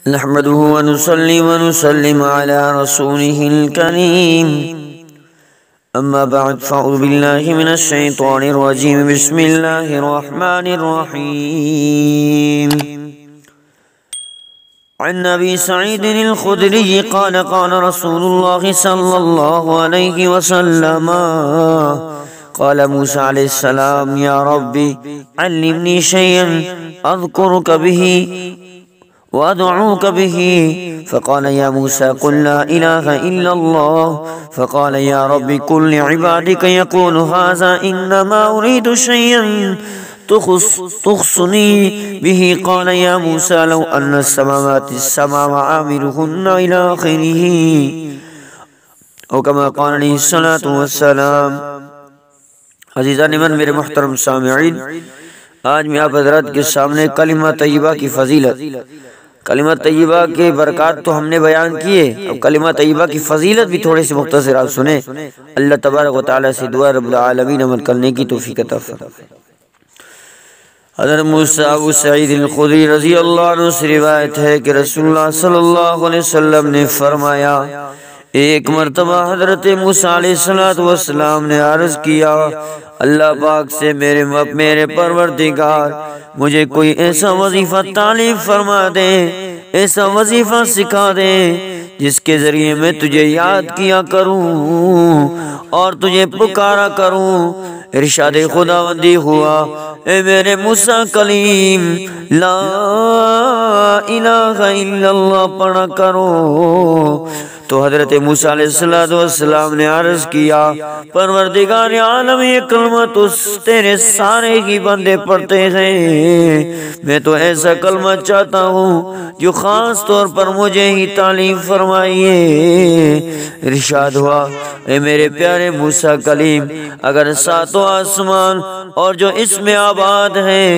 نحمده ونصلي ونسلم على رسوله الكريم أما بعد فأعوذ بالله من الشيطان الرجيم بسم الله الرحمن الرحيم عن أبي سعيد الخدري قال قال رسول الله صلى الله عليه وسلم قال موسى عليه السلام يا ربي علمني شيئا أذكرك به وأدعوك به فقال يا موسى قل لا إله إلا الله فقال يا رب قل لعبادك يقول هذا إنما أريد شيئا تخصني به قال يا موسى لو أن السماوات السبع وعامرهن إلى آخره أو كما قال عليه الصلاة والسلام۔ عزیزان من میرے محترم سامعین، آج میں آپ حضرات کے سامنے کلمہ طیبہ کی فضیلت، کلمہ طیبہ کے برکات تو ہم نے بیان کیے، اب کلمہ طیبہ کی فضیلت بھی تھوڑے سے مختصر آپ سنیں۔ اللہ تبارک و تعالی سے دعا رب العالمین عمل کرنے کی توفیق عطا فرمائے۔ حضرت موسیٰ ابو سعید الخدری رضی اللہ عنہ سے روایت ہے کہ رسول اللہ صلی اللہ علیہ وسلم نے فرمایا، ایک مرتبہ حضرت موسیٰ علیہ السلام نے عرض کیا، اللہ پاک سے میرے پروردگار مجھے کوئی ایسا وظیفہ تعلیم فرما دے، ایسا وظیفہ سکھا دے جس کے ذریعے میں تجھے یاد کیا کروں اور تجھے پکارا کروں۔ ارشاد خداوندی ہوا، اے میرے موسیٰ کلیم لا الہ الا اللہ پڑھا کرو۔ تو حضرت موسیٰ علیہ السلام نے عرض کیا، پروردگار عالم یہ کلمہ تو تیرے سارے ہی بندے پڑھتے ہیں، میں تو ایسا کلمہ چاہتا ہوں جو خاص طور پر مجھے ہی تعلیم فرمائیے۔ ارشاد ہوا، اے میرے پیارے موسیٰ کلیم اگر ساتوں آسمان اور جو اس میں آباد ہیں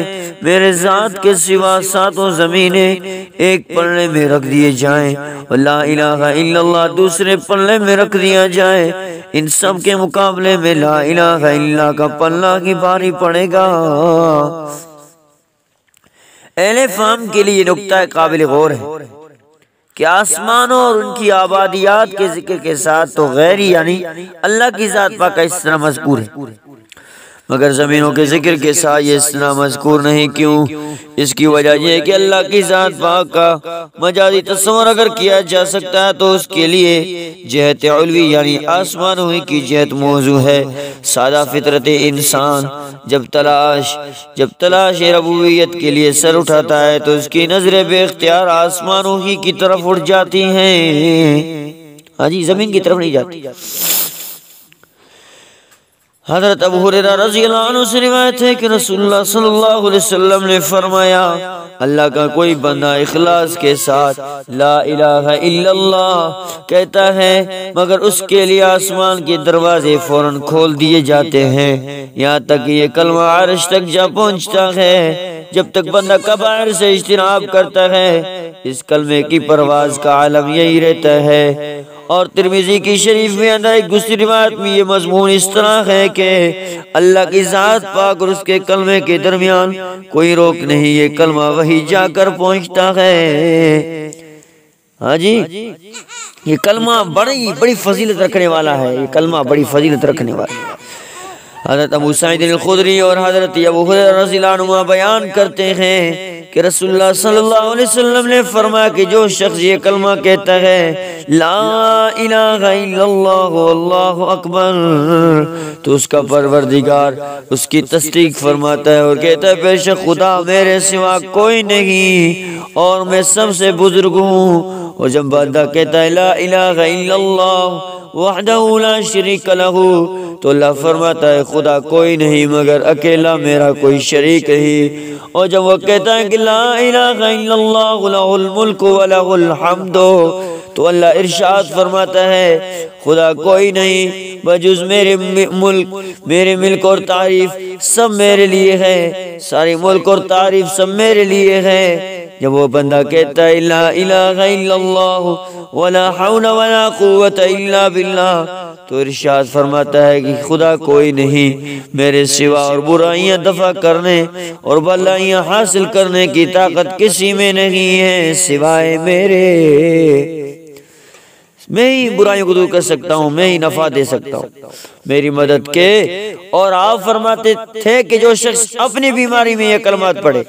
میرے ذات کے سوا ساتوں زمینیں ایک پلڑے میں رکھ دیے جائیں اور لا الہ الا اللہ دوسرے پلڑے میں رکھ دیا جائے، ان سب کے مقابلے میں لا الہ الا اللہ کا پلہ ہی بھاری پڑے گا۔ اہل فہم کے لیے نکتہ قابل غور ہے کہ آسمانوں اور ان کی آبادیات کے ذکر کے ساتھ تو غیری یعنی اللہ کی ذات پاک اس طرح مذکور ہے، مگر زمینوں کے ذکر کے ساتھ یہ اس طرح مذکور نہیں۔ کیوں؟ اس کی وجہ یہ ہے کہ اللہ کی ذات پاک کا مجازی تصور اگر کیا جا سکتا ہے تو اس کے لیے جہت علوی یعنی آسمانوں کی جہت موضوع ہے۔ سادہ فطرت انسان جب تلاش ربوبیت کے لیے سر اٹھاتا ہے تو اس کی نظریں بے اختیار آسمانوں ہی کی طرف اٹھ جاتی ہیں، ہاں جی، زمین کی طرف نہیں جاتی۔ حضرت ابو ہریرہ رضی اللہ عنہ سے روایت ہے کہ رسول اللہ صلی اللہ علیہ وسلم نے فرمایا، اللہ کا کوئی بندہ اخلاص کے ساتھ لا الہ الا اللہ کہتا ہے مگر اس کے لیے آسمان کے دروازے فوراً کھول دیے جاتے ہیں، یہاں تک کہ یہ کلمہ عرش تک جا پہنچتا ہے۔ جب تک بندہ کبائر سے اجتناب کرتا ہے اس کلمے کی پرواز کا عالم یہی رہتا ہے۔ اور ترمذی کی شریف میں اندر ایک دوسری روایت میں یہ مضمون اس طرح ہے کہ اللہ کی ذات پاک اور اس کے کلمے کے درمیان کوئی روک نہیں، یہ کلمہ وہی جا کر پہنچتا ہے۔ ہاں جی، یہ کلمہ بڑی فضیلت رکھنے والا ہے، یہ کلمہ بڑی فضیلت رکھنے والا ہے۔ حضرت ابو سعید الخدری اور حضرت ابو ہریرہ رضی اللہ عنہ بیان کرتے ہیں کہ رسول اللہ صلی اللہ علیہ وسلم نے فرمایا کہ جو شخص یہ کلمہ کہتا ہے لا الہ الا اللہ واللہ اکبر تو اس کا پروردگار اس کی تصدیق فرماتا ہے اور کہتا ہے بے شک خدا میرے سوا کوئی نہیں اور میں سب سے بزرگ ہوں۔ اور جب بندہ کہتا ہے لا الہ الا اللہ وحدہ لا شریک لہ تو اللہ فرماتا ہے خدا کوئی نہیں مگر اکیلا میرا کوئی شریک نہیں۔ اور جب وہ کہتا ہے کہ لا الہ الا اللہ لہ الملک ولہ الحمد تو اللہ ارشاد فرماتا ہے خدا کوئی نہیں بجز میرے ملک اور تعریف سب میرے لیے ہے، ساری ملک اور تعریف سب میرے لیے ہے۔ جب وہ بندہ کہتا ہے لا الہ الا اللہ ولا حول ولا قوت الا باللہ، تو ارشاد فرماتا ہے کہ خدا کوئی نہیں میرے سوا، اور برائیاں دفع کرنے اور بھلائیاں حاصل کرنے کی طاقت کسی میں نہیں ہے سوائے میرے۔ میں ہی برائیوں کو دور کر سکتا ہوں، میں ہی نفع دے سکتا ہوں، میری مدد کے۔ اور آپ فرماتے تھے کہ جو شخص اپنی بیماری میں یہ کلمات پڑھے،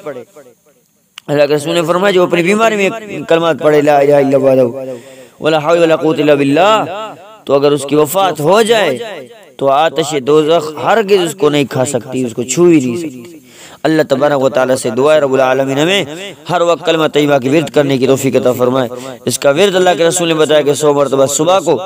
اللہ کے رسول نے فرمایا جو اپنی بیماری میں کلمات پڑھے لا الہ الا اللہ ولا حول ولا قوت الا باللہ، تو اگر اس کی وفات ہو جائے تو آتش دوزخ ہرگز اس کو نہیں کھا سکتی، اس کو چھو ہی نہیں سکتی۔ اللہ تبارک و تعالیٰ سے دعا ہے رب العالمین ہمیں ہر وقت کلمہ طیبہ کی ورد کرنے کی توفیق عطا فرمائے۔ اس کا ورد اللہ کے رسول نے بتایا کہ 100 مرتبہ صبح کو،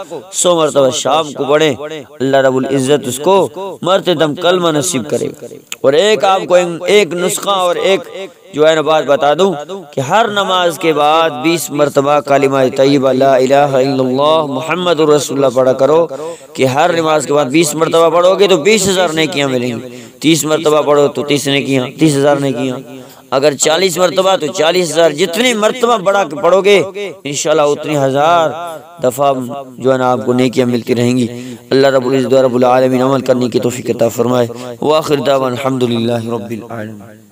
100 مرتبہ شام کو پڑھیں، اللہ رب العزت اس کو مرتے دم کلمہ نصیب کرے گا۔ اور ایک آپ کو ایک نسخہ اور ایک جو ہے نا بات بتا دوں کہ ہر نماز کے بعد 20 مرتبہ کلمہ طیبہ لا الہ الا اللہ محمد رسول اللہ پڑھا کرو، کہ ہر نماز کے بعد 20 مرتبہ پڑھو گے تو 20,000 نیکیاں ملیں گی، 30 مرتبہ پڑھو تو 30 نیکیاں، 30,000 نیکیاں، اگر 40 مرتبہ تو 40,000، جتنی مرتبہ بڑھا کے پڑھو گے انشاءاللہ اتنی 1000 دفعہ جو ہے نا آپ کو نیکیاں ملتی رہیں گی۔ اللہ رب العزت رب العالمین عمل کرنے کی توفیق عطا فرمائے۔ وآخر دعوانا الحمدللہ رب العالمین۔